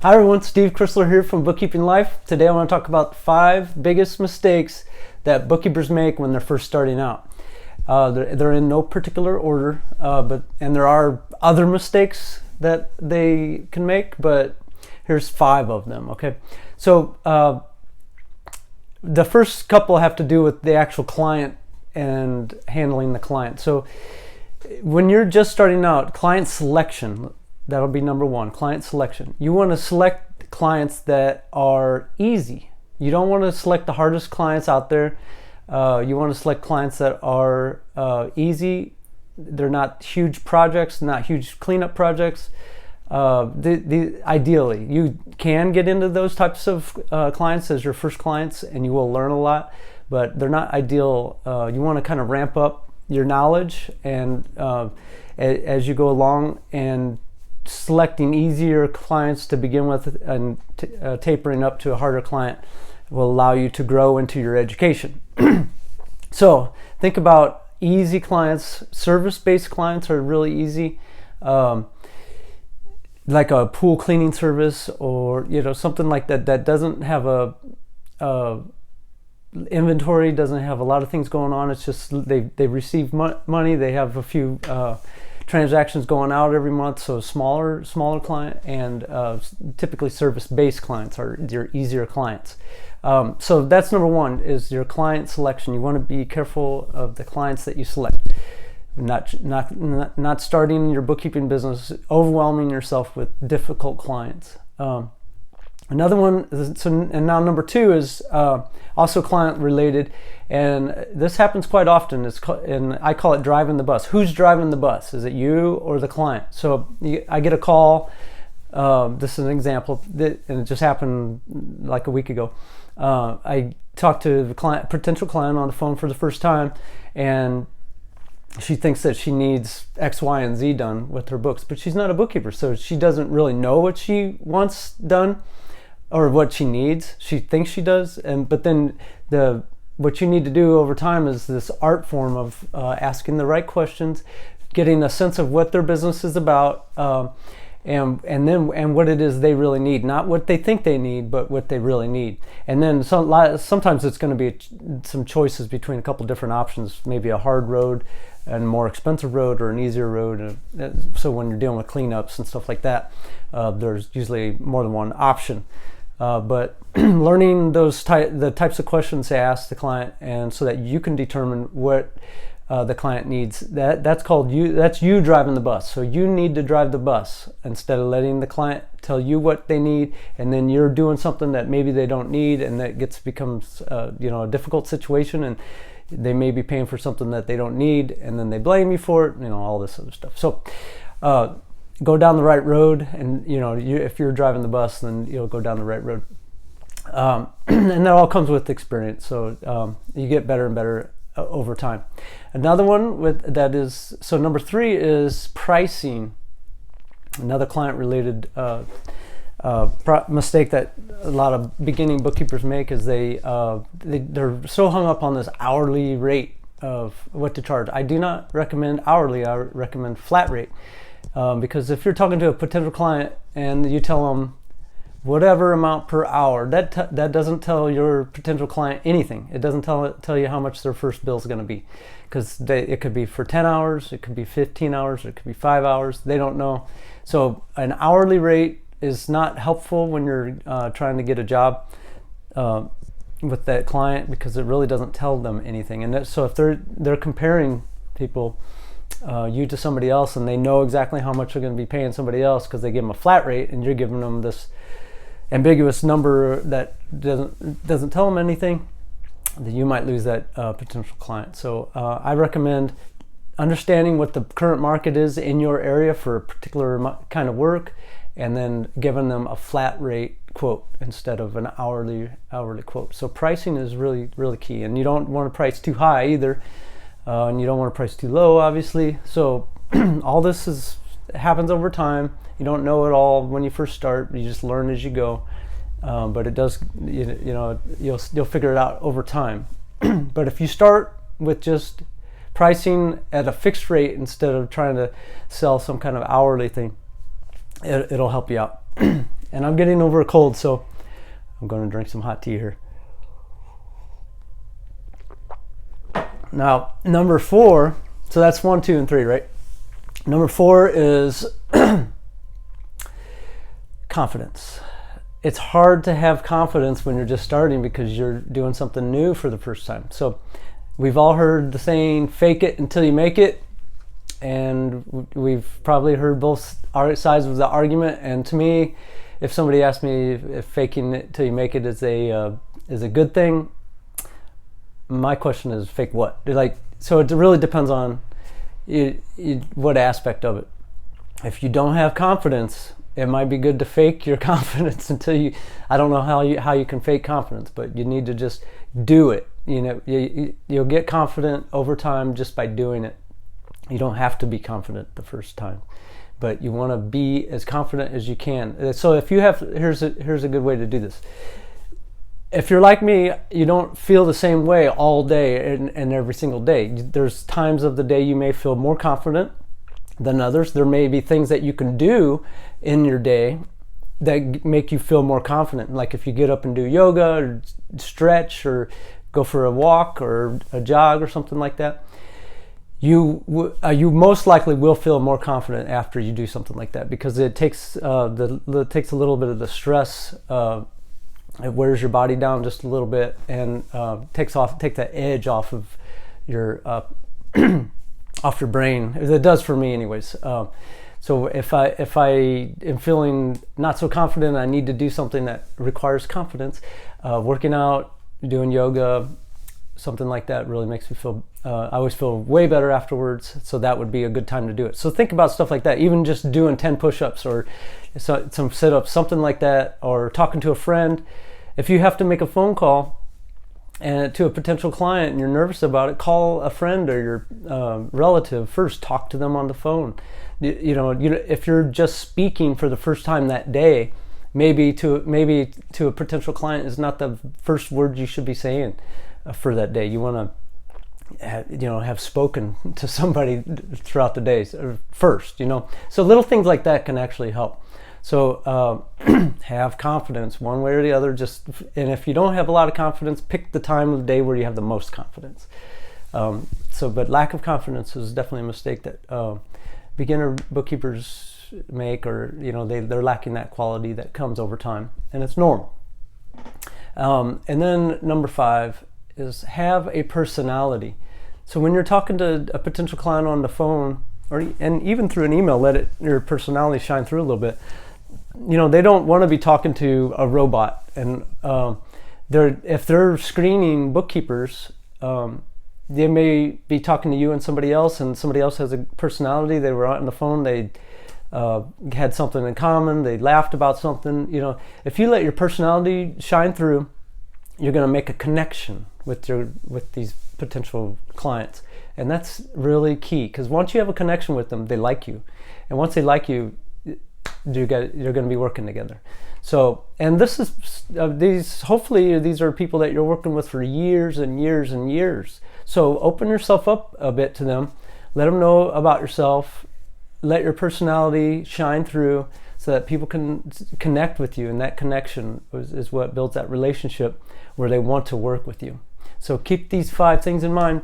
Hi everyone, Steve Chrysler here from Bookkeeping Life. Today I want to talk about the 5 biggest mistakes that bookkeepers make when they're first starting out. They're in no particular order, and there are other mistakes that they can make, but here's 5 of them, okay? So the first couple have to do with the actual client and handling the client. So when you're just starting out, client selection, that'll be number 1, client selection. You want to select clients that are easy. You don't want to select the hardest clients out there. You want to select clients that are easy. They're not huge projects, not huge cleanup projects. Ideally, you can get into those types of clients as your first clients, and you will learn a lot, but they're not ideal. You want to kind of ramp up your knowledge and as you go along, and selecting easier clients to begin with and tapering up to a harder client will allow you to grow into your education. So think about easy clients. Service-based clients are really easy, like a pool cleaning service, or something like that that doesn't have a inventory, doesn't have a lot of things going on. It's just they receive money, they have a few transactions going out every month, so smaller client, and typically service-based clients are your easier clients. So that's number 1, is your client selection. You want to be careful of the clients that you select. Not starting your bookkeeping business overwhelming yourself with difficult clients. Another one, and now number 2 is also client related, and this happens quite often. And I call it driving the bus. Who's driving the bus? Is it you or the client? So I get a call. This is an example, and it just happened like a week ago. I talked to the potential client on the phone for the first time, and she thinks that she needs X, Y, and Z done with her books, but she's not a bookkeeper, so she doesn't really know what she wants done or what she needs. She thinks she does, but then what you need to do over time is this art form of asking the right questions, getting a sense of what their business is about, and what it is they really need, not what they think they need, but what they really need. And then sometimes it's going to be some choices between a couple different options, maybe a hard road and more expensive road, or an easier road. So when you're dealing with cleanups and stuff like that, there's usually more than one option. But learning the types of questions to ask the client, and so that you can determine what the client needs. That's you driving the bus. So you need to drive the bus instead of letting the client tell you what they need, and then you're doing something that maybe they don't need, and that becomes a difficult situation, and they may be paying for something that they don't need, and then they blame you for it. All this other stuff. So go down the right road, and if you're driving the bus, then you'll go down the right road. And that all comes with experience. So you get better and better over time. Another one number 3 is pricing. Another client-related mistake that a lot of beginning bookkeepers make is they're so hung up on this hourly rate of what to charge. I do not recommend hourly. I recommend flat rate, because if you're talking to a potential client and you tell them whatever amount per hour, that doesn't tell your potential client anything. It doesn't tell you how much their first bill is going to be, because it could be for 10 hours, it could be 15 hours, it could be 5 hours. They don't know. So an hourly rate is not helpful when you're trying to get a job with that client, because it really doesn't tell them anything. And so if they're comparing people, you to somebody else, and they know exactly how much they're going to be paying somebody else because they give them a flat rate, and you're giving them this ambiguous number that doesn't tell them anything, then you might lose that potential client. So I recommend understanding what the current market is in your area for a particular kind of work, and then giving them a flat rate quote instead of an hourly quote. So pricing is really, really key, and you don't want to price too high either, and you don't want to price too low, obviously. So all this happens over time. You don't know it all when you first start. You just learn as you go, but it does. You'll figure it out over time. But if you start with just pricing at a fixed rate instead of trying to sell some kind of hourly thing, it'll help you out. And I'm getting over a cold, so I'm going to drink some hot tea here. Now, number 4, so that's 1, 2, and 3, right? Number 4 is confidence. It's hard to have confidence when you're just starting because you're doing something new for the first time. So we've all heard the saying, fake it until you make it. And we've probably heard both sides of the argument. And to me, if somebody asked me if faking it till you make it is a good thing, my question is, fake what? So it really depends on what aspect of it. If you don't have confidence, it might be good to fake your confidence until you. I don't know how you can fake confidence, but you need to just do it. You'll get confident over time just by doing it. You don't have to be confident the first time, but you want to be as confident as you can. So if you have, here's a good way to do this. If you're like me, you don't feel the same way all day and every single day. There's times of the day you may feel more confident than others. There may be things that you can do in your day that make you feel more confident. Like if you get up and do yoga or stretch or go for a walk or a jog or something like that, you most likely will feel more confident after you do something like that, because it takes takes a little bit of the stress. It wears your body down just a little bit and take that edge off of your off your brain. It does for me, anyways. So if I am feeling not so confident, I need to do something that requires confidence. Working out, doing yoga, something like that really makes me feel. I always feel way better afterwards. So that would be a good time to do it. So think about stuff like that. Even just doing 10 push-ups or some sit-ups, something like that, or talking to a friend. If you have to make a phone call and to a potential client and you're nervous about it, call a friend or your relative first. Talk to them on the phone. If you're just speaking for the first time that day, maybe to a potential client is not the first word you should be saying for that day. You want to have spoken to somebody throughout the day first. So little things like that can actually help. So have confidence one way or the other. And if you don't have a lot of confidence, pick the time of the day where you have the most confidence. But lack of confidence is definitely a mistake that beginner bookkeepers make, or they're lacking that quality that comes over time, and it's normal. And then number 5 is have a personality. So when you're talking to a potential client on the phone, and even through an email, let your personality shine through a little bit. They don't want to be talking to a robot, and if they're screening bookkeepers, they may be talking to you and somebody else has a personality. They were on the phone, they had something in common, they laughed about something. If you let your personality shine through, you're going to make a connection with these potential clients, and that's really key, because once you have a connection with them, they like you, and once they like you, you're going to be working together. So, and this is hopefully these are people that you're working with for years and years and years. So open yourself up a bit to them, let them know about yourself, let your personality shine through so that people can connect with you, and that connection is what builds that relationship where they want to work with you. So keep these 5 things in mind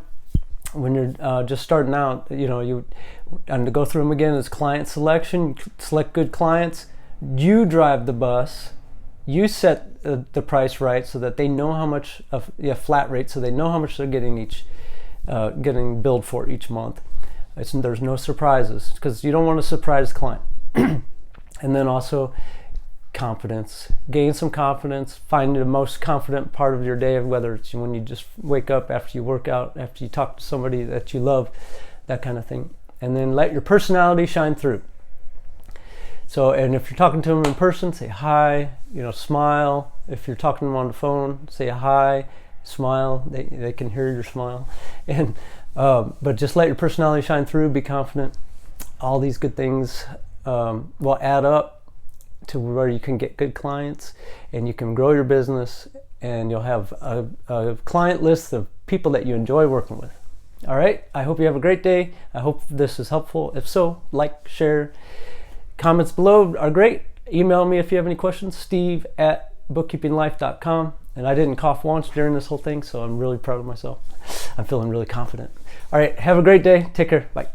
when you're just starting out. And to go through them again is client selection. Select good clients. You drive the bus. You set the price right so that they know how much of flat rate, so they know how much they're getting getting billed for each month. There's no surprises, because you don't want to surprise the client. And then also confidence. Gain some confidence. Find the most confident part of your day, whether it's when you just wake up, after you work out, after you talk to somebody that you love, that kind of thing. And then let your personality shine through. So, and if you're talking to them in person, say hi, smile. If you're talking to them on the phone, say hi, smile. They can hear your smile. And but just let your personality shine through. Be confident. All these good things will add up to where you can get good clients, and you can grow your business, and you'll have a client list of people that you enjoy working with. All right, I hope you have a great day. I hope this is helpful. If so, like, share. Comments below are great, Email me if you have any questions, steve@bookkeepinglife.com. And I didn't cough once during this whole thing, so I'm really proud of myself. I'm feeling really confident. All right, have a great day. Take care. Bye.